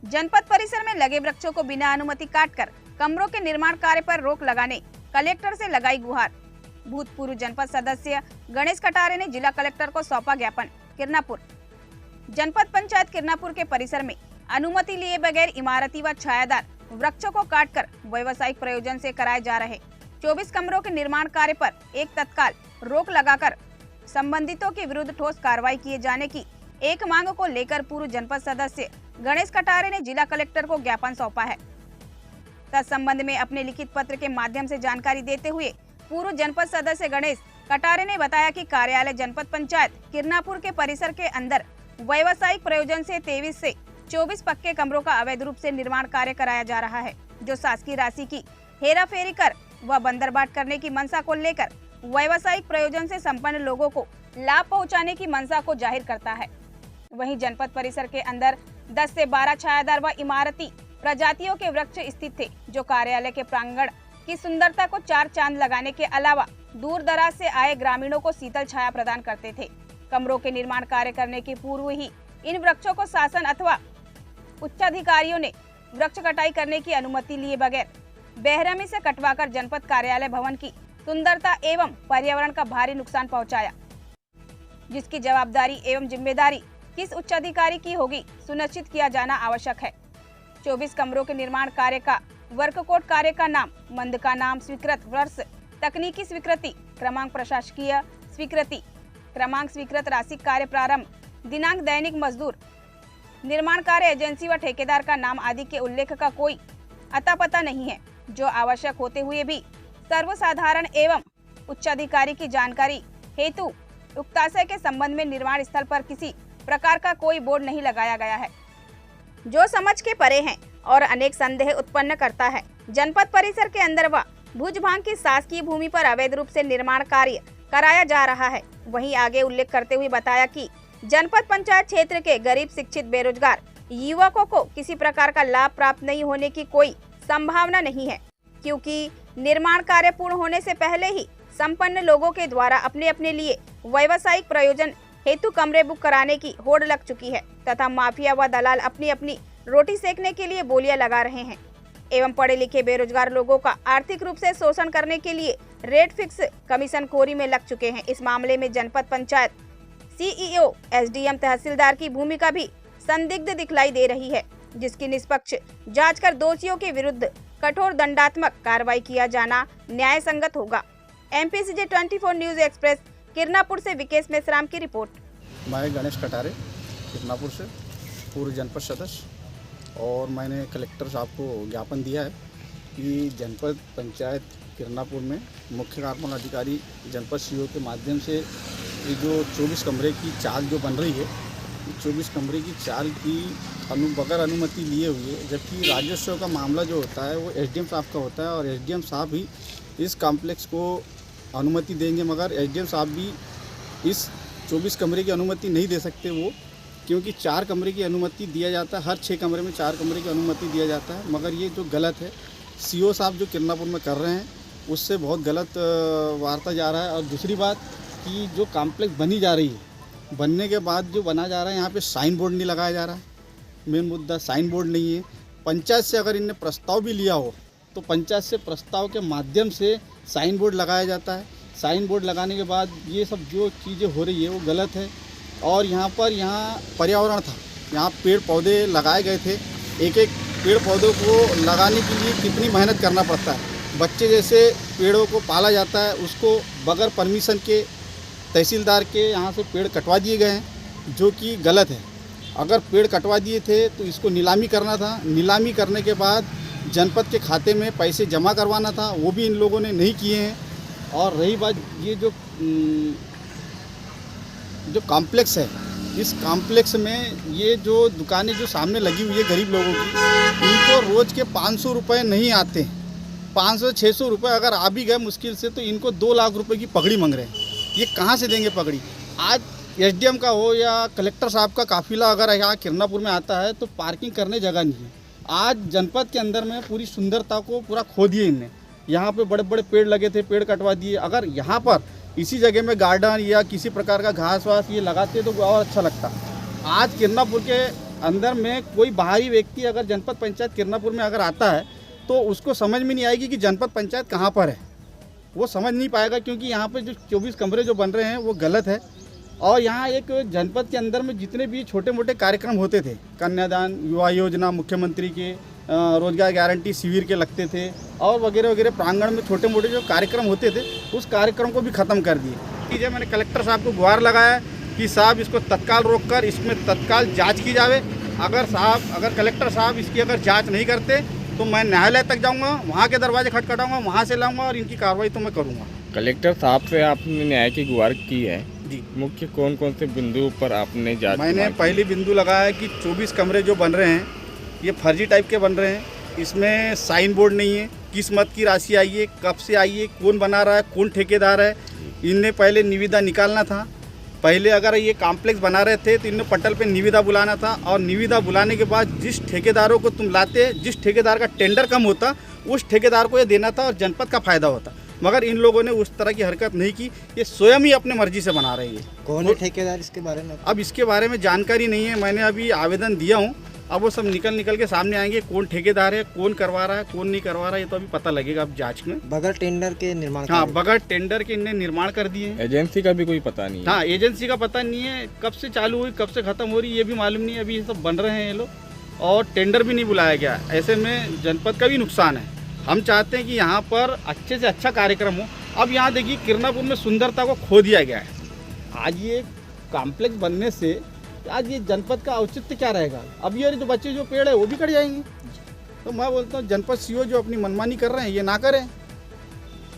जनपद परिसर में लगे वृक्षों को बिना अनुमति काटकर कमरों के निर्माण कार्य पर रोक लगाने कलेक्टर से लगाई गुहार। भूतपूर्व जनपद सदस्य गणेश कटारे ने जिला कलेक्टर को सौंपा ज्ञापन। किरनापुर जनपद पंचायत किरनापुर के परिसर में अनुमति लिए बगैर इमारती व छायादार वृक्षों को काटकर व्यावसायिक प्रयोजन से कराए जा रहे 24 कमरों के निर्माण कार्य पर एक तत्काल रोक लगाकर संबंधितों के विरुद्ध ठोस कार्रवाई किए जाने की एक मांग को लेकर पूर्व जनपद सदस्य गणेश कटारे ने जिला कलेक्टर को ज्ञापन सौंपा है। तत्संबंध में अपने लिखित पत्र के माध्यम से जानकारी देते हुए पूर्व जनपद सदस्य गणेश कटारे ने बताया कि कार्यालय जनपद पंचायत किरनापुर के परिसर के अंदर व्यावसायिक प्रयोजन से 23 से 24 पक्के कमरों का अवैध रूप से निर्माण कार्य कराया जा रहा है, जो शासकीय राशि की हेराफेरी कर व बंदरबाट करने की मंशा को लेकर व्यावसायिक प्रयोजन से संपन्न लोगों को लाभ पहुंचाने की मंशा को जाहिर करता है। वहीं जनपद परिसर के अंदर 10 से 12 छायादार व इमारती प्रजातियों के वृक्ष स्थित थे, जो कार्यालय के प्रांगण की सुंदरता को चार चांद लगाने के अलावा दूर दराज से आए ग्रामीणों को शीतल छाया प्रदान करते थे। कमरों के निर्माण कार्य करने के पूर्व ही इन वृक्षों को शासन अथवा उच्चाधिकारियों ने वृक्ष कटाई करने की अनुमति लिए बगैर बेरहमी से कटवाकर जनपद कार्यालय भवन की सुंदरता एवं पर्यावरण का भारी नुकसान पहुंचाया, जिसकी जवाबदारी एवं जिम्मेदारी किस उच्चाधिकारी की होगी सुनिश्चित किया जाना आवश्यक है। 24 कमरों के निर्माण कार्य का वर्क कोड कार्य का नाम, मंद का नाम, स्वीकृत वर्ष, तकनीकी स्वीकृति क्रमांक, प्रशासकीय स्वीकृति क्रमांक, स्वीकृत राशि, कार्य प्रारंभ दिनांक, दैनिक मजदूर, निर्माण कार्य एजेंसी व ठेकेदार का नाम आदि के उल्लेख का कोई अता पता नहीं है, जो आवश्यक होते हुए भी सर्वसाधारण एवं उच्चाधिकारी की जानकारी हेतु उक्ताशय के संबंध में निर्माण स्थल पर किसी प्रकार का कोई बोर्ड नहीं लगाया गया है, जो समझ के परे है और अनेक संदेह उत्पन्न करता है। जनपद परिसर के अंदर व भुजभांग की शासकीय भूमि पर अवैध रूप से निर्माण कार्य कराया जा रहा है। वहीं आगे उल्लेख करते हुए बताया कि जनपद पंचायत क्षेत्र के गरीब, शिक्षित, बेरोजगार युवकों को किसी प्रकार का लाभ प्राप्त नहीं होने की कोई संभावना नहीं है, क्योंकि निर्माण कार्य पूर्ण होने से पहले ही संपन्न लोगों के द्वारा अपने अपने लिए व्यावसायिक प्रयोजन हेतु कमरे बुक कराने की होड़ लग चुकी है तथा माफिया व दलाल अपनी अपनी रोटी सेकने के लिए बोलियां लगा रहे हैं एवं पढ़े लिखे बेरोजगार लोगों का आर्थिक रूप से शोषण करने के लिए रेट फिक्स कमीशन खोरी में लग चुके हैं। इस मामले में जनपद पंचायत सीईओ, एसडीएम, तहसीलदार की भूमिका भी संदिग्ध दिखलाई दे रही है, जिसकी निष्पक्ष जांच कर दोषियों के विरुद्ध कठोर दंडात्मक कार्रवाई किया जाना न्याय संगत होगा। MPCJ 24 न्यूज एक्सप्रेस किरनापुर से विकेश मेश्राम की रिपोर्ट। मैं गणेश कटारे किरनापुर से पूर्व जनपद सदस्य, और मैंने कलेक्टर साहब को ज्ञापन दिया है कि जनपद पंचायत किरनापुर में मुख्य कार्यपालन अधिकारी जनपद सीईओ के माध्यम से ये जो 24 कमरे की चाल जो बन रही है, 24 कमरे की चाल की बगैर अनुमति लिए हुई है, जबकि राजस्व का मामला जो होता है वो एसडीएम साहब का होता है और एसडीएम साहब ही इस कॉम्प्लेक्स को अनुमति देंगे, मगर एसडीएम साहब भी इस 24 कमरे की अनुमति नहीं दे सकते वो, क्योंकि 4 कमरे की अनुमति दिया जाता है, हर 6 कमरे में 4 कमरे की अनुमति दिया जाता है। मगर ये जो गलत है सीईओ साहब जो किरनापुर में कर रहे हैं उससे बहुत गलत वार्ता जा रहा है। और दूसरी बात कि जो कॉम्प्लेक्स बनी जा रही है, बनने के बाद जो बना जा रहा है यहाँ पे साइन बोर्ड नहीं लगाया जा रहा है। मेन मुद्दा साइन बोर्ड नहीं है। पंचायत से अगर इनने प्रस्ताव भी लिया हो तो पंचायत से प्रस्ताव के माध्यम से साइन बोर्ड लगाया जाता है। साइन बोर्ड लगाने के बाद ये सब जो चीज़ें हो रही है वो गलत है। और यहाँ पर्यावरण था, यहाँ पेड़ पौधे लगाए गए थे। एक एक पेड़ पौधों को लगाने के लिए कितनी मेहनत करना पड़ता है। बच्चे जैसे पेड़ों को पाला जाता है, उसको बगैर परमिशन के तहसीलदार के यहाँ से पेड़ कटवा दिए गए हैं, जो कि गलत है। अगर पेड़ कटवा दिए थे तो इसको नीलामी करना था। नीलामी करने के बाद जनपद के खाते में पैसे जमा करवाना था, वो भी इन लोगों ने नहीं किए हैं। और रही बात ये जो कॉम्प्लेक्स है, इस कॉम्प्लेक्स में ये जो दुकानें जो सामने लगी हुई है गरीब लोगों की, इनको रोज़ के 500 रुपये नहीं आते हैं। 500-600 रुपये अगर आ भी गए मुश्किल से, तो इनको 2 लाख रुपए की पगड़ी मांग रहे हैं। ये कहाँ से देंगे पगड़ी? आज एसडीएम का हो या कलेक्टर साहब का काफिला अगर यहाँ किरनापुर में आता है तो पार्किंग करने जगह नहीं है। आज जनपद के अंदर में पूरी सुंदरता को पूरा खो दिए इनने। यहाँ पे बड़े बड़े पेड़ लगे थे, पेड़ कटवा दिए। अगर यहाँ पर इसी जगह में गार्डन या किसी प्रकार का घास वास ये लगाते तो और अच्छा लगता। आज किरनापुर के अंदर में कोई बाहरी व्यक्ति अगर जनपद पंचायत किरनापुर में अगर आता है तो उसको समझ में नहीं आएगी कि जनपद पंचायत कहाँ पर है, वो समझ नहीं पाएगा, क्योंकि यहाँ पे जो 24 कमरे जो बन रहे हैं वो गलत है। और यहाँ एक जनपद के अंदर में जितने भी छोटे मोटे कार्यक्रम होते थे, कन्यादान, युवा योजना, मुख्यमंत्री के रोजगार गारंटी शिविर के लगते थे और वगैरह वगैरह, प्रांगण में छोटे मोटे जो कार्यक्रम होते थे उस कार्यक्रम को भी ख़त्म कर दिए। चीज़ें मैंने कलेक्टर साहब को गुहार लगाया कि साहब इसको तत्काल रोककर इसमें तत्काल जांच की जावे। अगर कलेक्टर साहब इसकी अगर जांच नहीं करते तो मैं न्यायालय तक जाऊंगा, वहाँ के दरवाजे खटखटाऊंगा, वहाँ से लाऊंगा और इनकी कार्रवाई तो मैं करूँगा। कलेक्टर साहब से आपने न्याय की गुहार की है जी। मुख्य कौन कौन से बिंदुओं पर आपने जांच? मैंने पहली बिंदु लगाया कि 24 कमरे जो बन रहे हैं ये फर्जी टाइप के बन रहे हैं, इसमें साइन बोर्ड नहीं है, किस मत की राशि आई है, कब से आई है, कौन बना रहा है, कौन ठेकेदार है। इनने पहले निविदा निकालना था। पहले अगर ये कॉम्प्लेक्स बना रहे थे तो इन्हें पटल पे निविदा बुलाना था और निविदा बुलाने के बाद जिस ठेकेदारों को तुम लाते, जिस ठेकेदार का टेंडर कम होता उस ठेकेदार को ये देना था और जनपद का फ़ायदा होता। मगर इन लोगों ने उस तरह की हरकत नहीं की, ये स्वयं ही अपने मर्जी से बना रहे हैं। कौन है ठेकेदार, इसके बारे में? अब इसके बारे में जानकारी नहीं है, मैंने अभी आवेदन दिया हूँ, अब वो सब निकल के सामने आएंगे। कौन ठेकेदार है, कौन करवा रहा है, कौन नहीं करवा रहा है, ये तो अभी पता लगेगा अब जांच में। बगैर टेंडर के निर्माण? हाँ, बगैर टेंडर के इनने निर्माण कर दिए। एजेंसी का भी कोई पता नहीं है? हाँ, एजेंसी का पता नहीं है, कब से चालू हुई कब से ख़त्म हो रही ये भी मालूम नहीं है। अभी ये सब बन रहे हैं ये लोग और टेंडर भी नहीं बुलाया गया। ऐसे में जनपद का भी नुकसान है। हम चाहते हैं कि यहाँ पर अच्छे से अच्छा कार्यक्रम हो। अब यहाँ देखिए किरनापुर में सुंदरता को खो दिया गया है। आज ये कॉम्प्लेक्स बनने से आज ये जनपद का औचित्य क्या रहेगा? अब ये जो बच्चे जो पेड़ है वो भी कट जाएंगे। तो मैं बोलता हूँ जनपद सीओ जो अपनी मनमानी कर रहे हैं ये ना करें,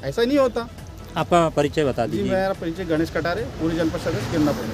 ऐसा नहीं होता। आपका परिचय बता जी, दीजिए। मेरा परिचय गणेश कटारे, पूर्व जनपद सदस्य किरनापुर।